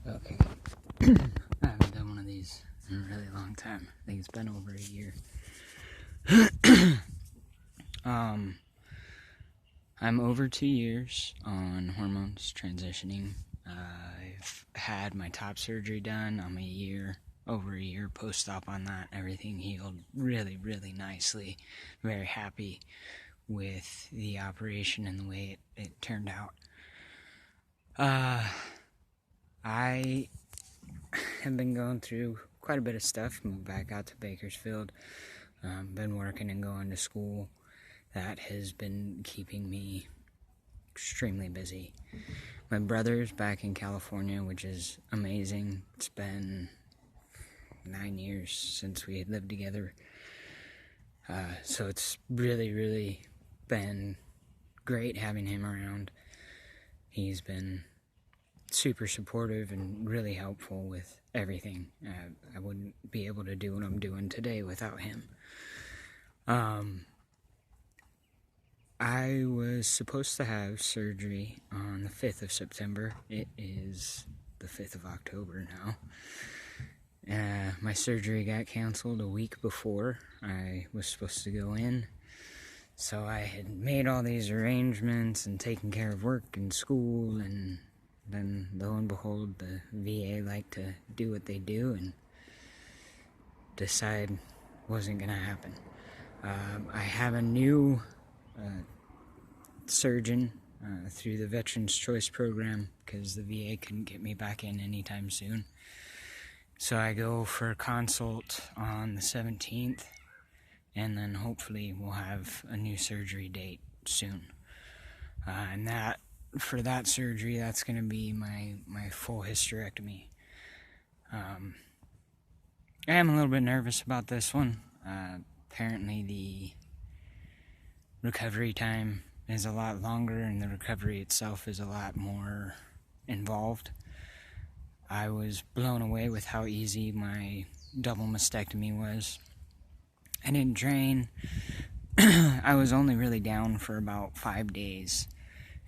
Okay. I haven't done one of these in a really long time. I think it's been over a year. I'm over 2 years on hormones, transitioning. I've had my top surgery done. I'm over a year post-op on that. Everything healed really, really nicely. Very happy with the operation and the way it turned out. I have been going through quite a bit of stuff. Moved back out to Bakersfield. Been working and going to school. That has been keeping me extremely busy. My brother's back in California, which is amazing. It's been 9 years since we had lived together. So it's really, really been great having him around. He's been super supportive and really helpful with everything. I wouldn't be able to do what I'm doing today without him. I was supposed to have surgery on the 5th of September. It is the 5th of October now. My surgery got canceled a week before I was supposed to go in. So I had made all these arrangements and taken care of work and school, and then lo and behold, the VA like to do what they do and decide wasn't going to happen. I have a new surgeon through the Veterans Choice Program because the VA couldn't get me back in anytime soon. So I go for a consult on the 17th, and then hopefully we'll have a new surgery date soon. And for that surgery, that's going to be my full hysterectomy. I am a little bit nervous about this one. Apparently the recovery time is a lot longer, and the recovery itself is a lot more involved. I was blown away with how easy my double mastectomy was. I didn't drain. I was only really down for about 5 days,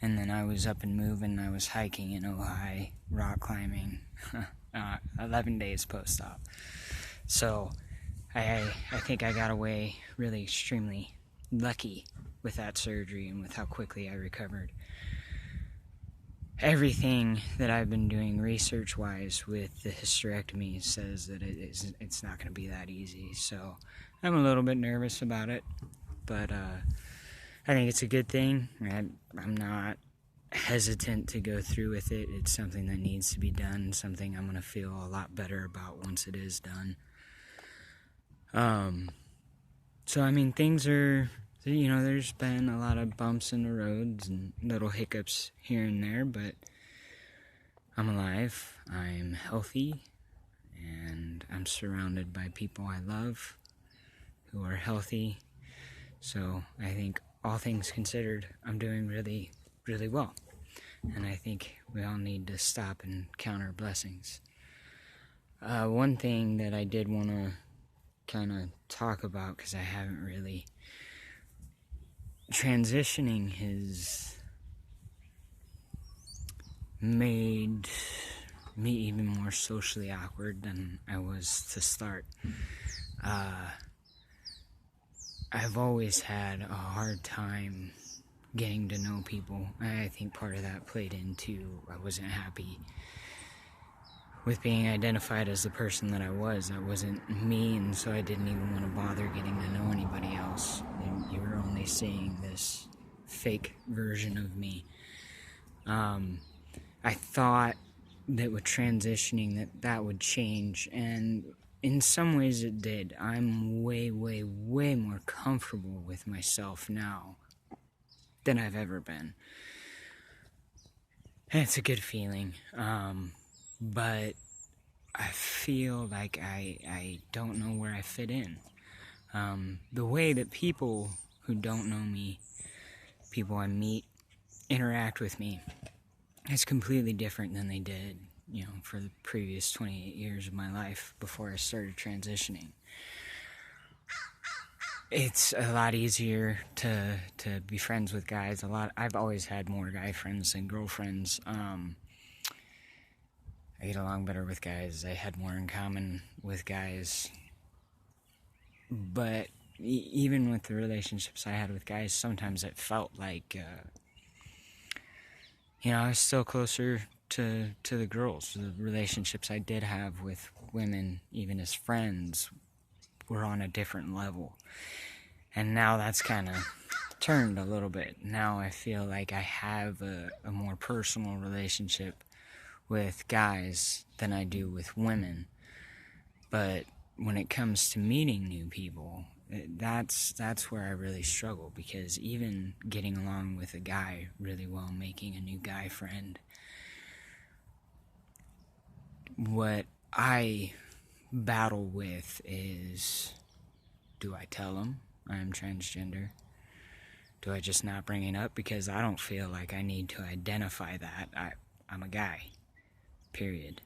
and then I was up and moving. I was hiking in Ojai, rock climbing, 11 days post-op. So I think I got away really extremely lucky with that surgery and with how quickly I recovered. Everything that I've been doing research-wise with the hysterectomy says that it's not going to be that easy. So I'm a little bit nervous about it, but I think it's a good thing. I'm not hesitant to go through with it. It's something that needs to be done, something I'm going to feel a lot better about once it is done. So I mean, things are, there's been a lot of bumps in the roads and little hiccups here and there, but I'm alive, I'm healthy, and I'm surrounded by people I love who are healthy. So I think, all things considered, I'm doing really, really well. And I think we all need to stop and count our blessings. One thing that I did want to kind of talk about, because I haven't really, transitioning has made me even more socially awkward than I was to start. I've always had a hard time getting to know people. I think part of that played into I wasn't happy with being identified as the person that I was. That wasn't me, and so I didn't even want to bother getting to know anybody else. You were only seeing this fake version of me. I thought that with transitioning that would change, and in some ways it did. I'm way, way, way more comfortable with myself now than I've ever been. And it's a good feeling. But I feel like I don't know where I fit in. The way that people who don't know me, people I meet, interact with me, is completely different than they did, for the previous 28 years of my life before I started transitioning. It's a lot easier to be friends with guys. I've always had more guy friends than girlfriends. I get along better with guys. I had more in common with guys. But even with the relationships I had with guys, sometimes it felt like, I was still closer to the girls. The relationships I did have with women, even as friends, were on a different level. And now that's kind of turned a little bit. Now I feel like I have a more personal relationship with guys than I do with women. But when it comes to meeting new people, that's where I really struggle, because even getting along with a guy really well, making a new guy friend, what I battle with is, do I tell him I'm transgender? Do I just not bring it up? Because I don't feel like I need to identify that. I'm a guy, period.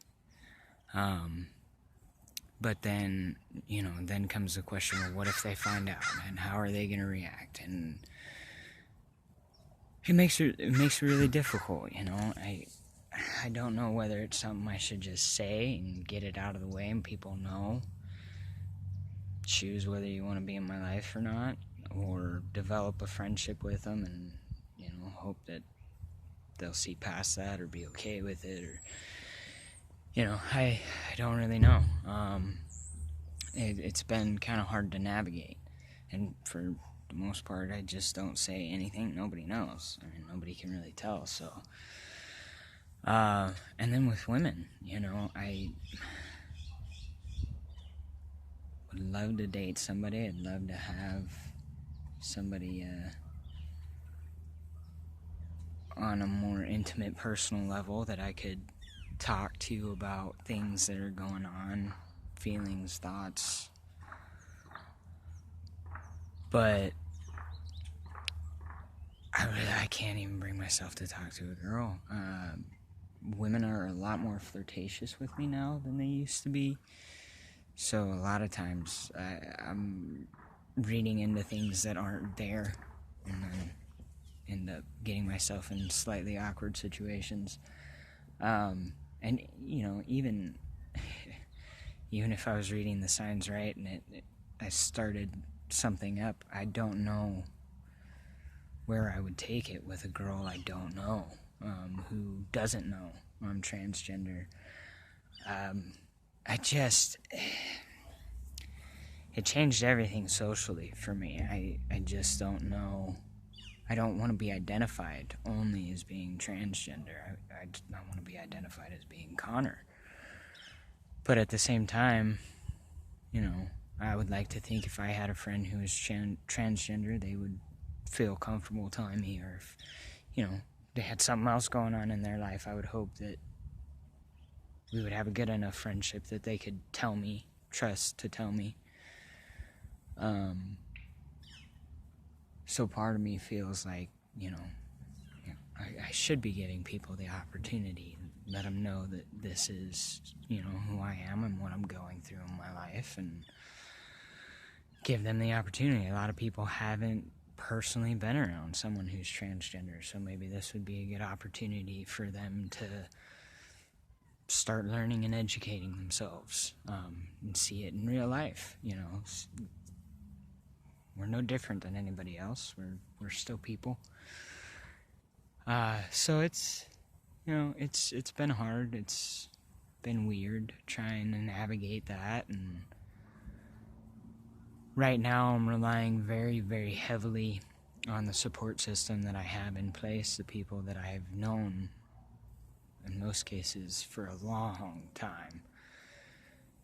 But then, then comes the question, well, what if they find out, and how are they going to react? And it makes it really difficult, I don't know whether it's something I should just say and get it out of the way and people know. Choose whether you want to be in my life or not, or develop a friendship with them and, hope that they'll see past that or be okay with it, or, I don't really know. It's been kind of hard to navigate, and for the most part, I just don't say anything. Nobody knows. I mean, nobody can really tell, so. And then with women, I would love to date somebody. I'd love to have somebody, on a more intimate, personal level that I could talk to about things that are going on, feelings, thoughts. But I can't even bring myself to talk to a girl. Women are a lot more flirtatious with me now than they used to be. So a lot of times I'm reading into things that aren't there, and then end up getting myself in slightly awkward situations. And even if I was reading the signs right and I started something up, I don't know where I would take it with a girl I don't know, who doesn't know I'm transgender. It changed everything socially for me. I just don't know. I don't want to be identified only as being transgender. I want to be identified as being Connor. But at the same time, I would like to think if I had a friend who was transgender, they would feel comfortable telling me, or if, they had something else going on in their life, I would hope that we would have a good enough friendship that they could tell me, trust to tell me. So part of me feels like, I should be giving people the opportunity, let them know that this is, who I am and what I'm going through in my life, and give them the opportunity. A lot of people haven't personally been around someone who's transgender, so maybe this would be a good opportunity for them to start learning and educating themselves, and see it in real life. We're no different than anybody else. We're still people. So it's been hard. It's been weird trying to navigate that, and right now I'm relying very, very heavily on the support system that I have in place, the people that I've known in most cases for a long time,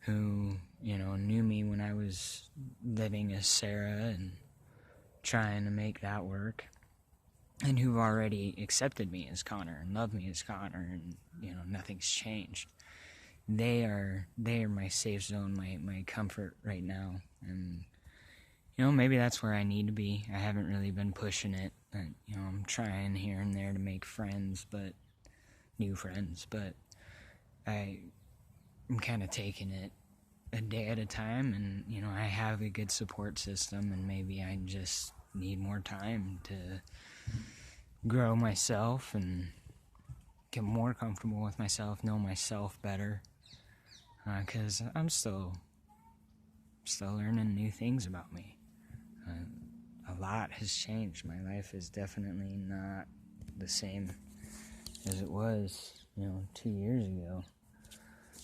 who, knew me when I was living as Sarah and trying to make that work, and who've already accepted me as Connor and love me as Connor, and, nothing's changed. They are my safe zone, my comfort right now, and, maybe that's where I need to be. I haven't really been pushing it, and, I'm trying here and there to make friends, new friends, but I'm kind of taking it a day at a time, and, I have a good support system, and maybe I just need more time to grow myself and get more comfortable with myself, know myself better, because I'm still learning new things about me. A lot has changed. My life is definitely not the same as it was, 2 years ago,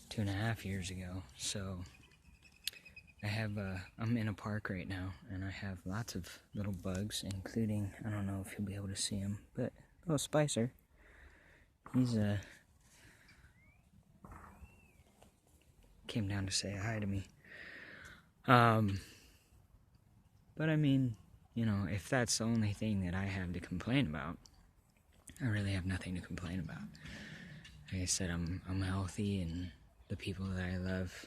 2.5 years ago. So I'm in a park right now, and I have lots of little bugs, including, I don't know if you'll be able to see him, but little Spicer. He's came down to say hi to me. But I mean, if that's the only thing that I have to complain about, I really have nothing to complain about. Like I said, I'm healthy, and the people that I love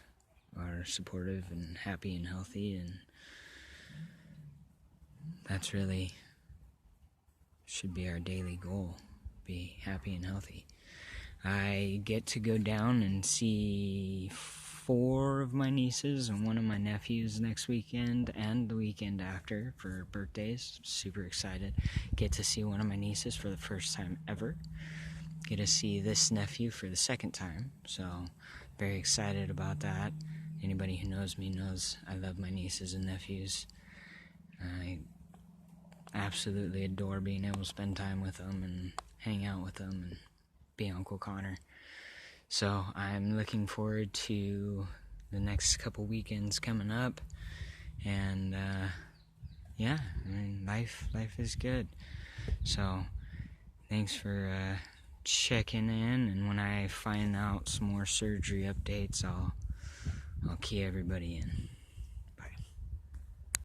are supportive and happy and healthy, and that's really should be our daily goal, be happy and healthy. I get to go down and see 4 of my nieces and 1 of my nephews next weekend and the weekend after for birthdays. Super excited. Get to see 1 of my nieces for the first time ever. Get to see this nephew for the second time. So, very excited about that. Anybody who knows me knows I love my nieces and nephews. I absolutely adore being able to spend time with them and hang out with them and be Uncle Connor. So I'm looking forward to the next couple weekends coming up, and yeah, I mean, life is good. So thanks for checking in, and when I find out some more surgery updates, I'll key everybody in.